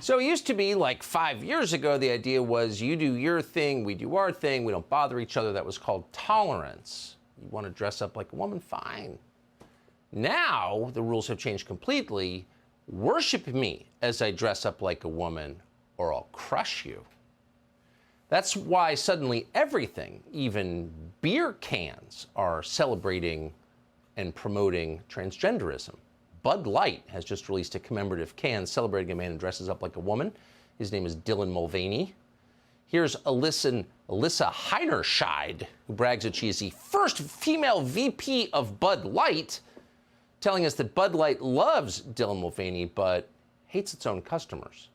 So it used to be like 5 years ago, the idea was you do your thing, we do our thing, we don't bother each other. That was called tolerance. You want to dress up like a woman? Fine. Now the rules have changed completely. Worship me as I dress up like a woman or I'll crush you. That's why suddenly everything, even beer cans, are celebrating and promoting transgenderism. Bud Light has just released a commemorative can celebrating a man who dresses up like a woman. His name is Dylan Mulvaney. Here's Alyssa Heinerscheid, who brags that she is the first female VP of Bud Light, telling us that Bud Light loves Dylan Mulvaney but hates its own customers.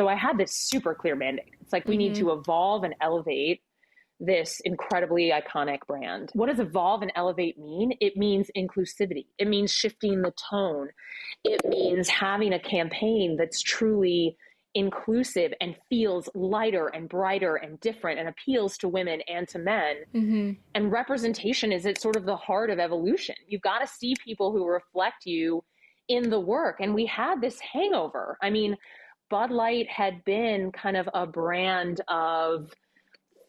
So I had this super clear mandate. It's like we need to evolve and elevate this incredibly iconic brand. What does evolve and elevate mean? It means inclusivity. It means shifting the tone. It means having a campaign that's truly inclusive and feels lighter and brighter and different and appeals to women and to men. And representation is at sort of the heart of evolution. You've got to see people who reflect you in the work. And we had this hangover. I mean, Bud Light had been kind of a brand of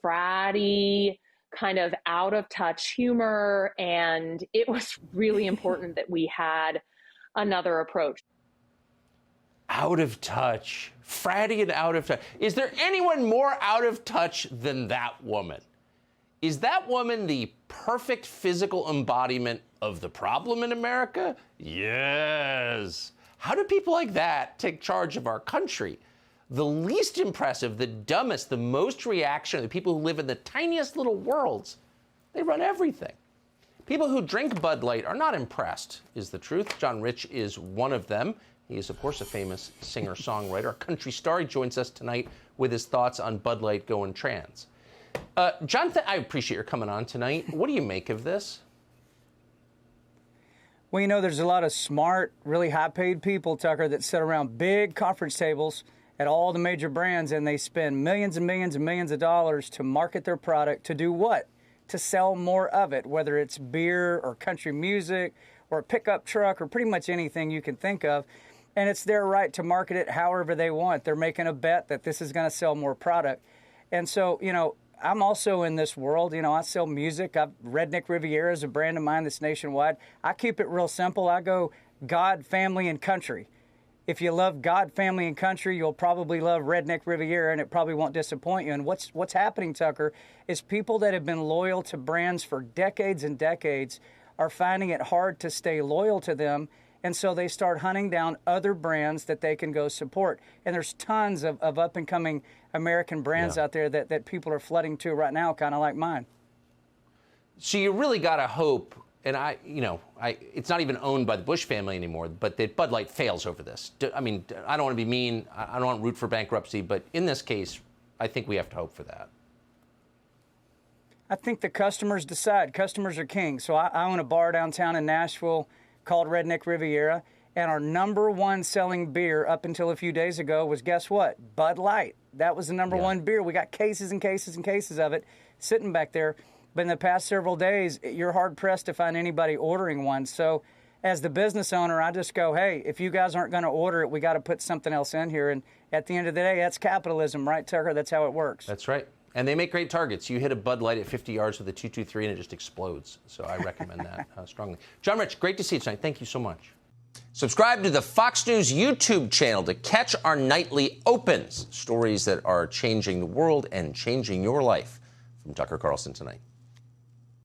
fratty, kind of out of touch humor. And it was really important that we had another approach. Out of touch, fratty and out of touch. Is there anyone more out of touch than that woman? Is that woman the perfect physical embodiment of the problem in America? Yes. How do people like that take charge of our country? The least impressive, the dumbest, the most reactionary, the people who live in the tiniest little worlds, they run everything. People who drink Bud Light are not impressed, is the truth. John Rich is one of them. He is, of course, a famous singer-songwriter, a country star. He joins us tonight with his thoughts on Bud Light going trans. Jonathan, I appreciate your coming on tonight. What do you make of this? Well, you know, there's a lot of smart, really high-paid people, Tucker, that sit around big conference tables at all the major brands, and they spend millions and millions and millions of dollars to market their product to do what? To sell more of it, whether it's beer or country music or a pickup truck or pretty much anything you can think of. And it's their right to market it however they want. They're making a bet that this is going to sell more product. And so, you know, I'm also in this world. You know, I sell music. Redneck Riviera is a brand of mine that's nationwide. I keep it real simple. I go God, family, and country. If you love God, family, and country, you'll probably love Redneck Riviera, and it probably won't disappoint you. And what's happening, Tucker, is people that have been loyal to brands for decades and decades are finding it hard to stay loyal to them. And so they start hunting down other brands that they can go support. And there's tons of up-and-coming American brands out there that people are flooding to right now, kind of like mine. So you really got to hope, and it's not even owned by the Bush family anymore, but that Bud Light fails over this. I mean, I don't want to be mean. I don't want to root for bankruptcy, but in this case, I think we have to hope for that. I think the customers decide. Customers are king. So I own a bar downtown in Nashville called Redneck Riviera, and our number one selling beer up until a few days ago was, guess what? Bud Light. That was the number one beer. We got cases and cases and cases of it sitting back there. But in the past several days, you're hard-pressed to find anybody ordering one. So as the business owner, I just go, hey, if you guys aren't going to order it, we got to put something else in here. And at the end of the day, that's capitalism, right, Tucker? That's how it works. That's right. And they make great targets. You hit a Bud Light at 50 yards with a .223 and it just explodes. So I recommend that strongly. John Rich, great to see you tonight. Thank you so much. Subscribe to the Fox News YouTube channel to catch our nightly opens, stories that are changing the world and changing your life. From Tucker Carlson Tonight.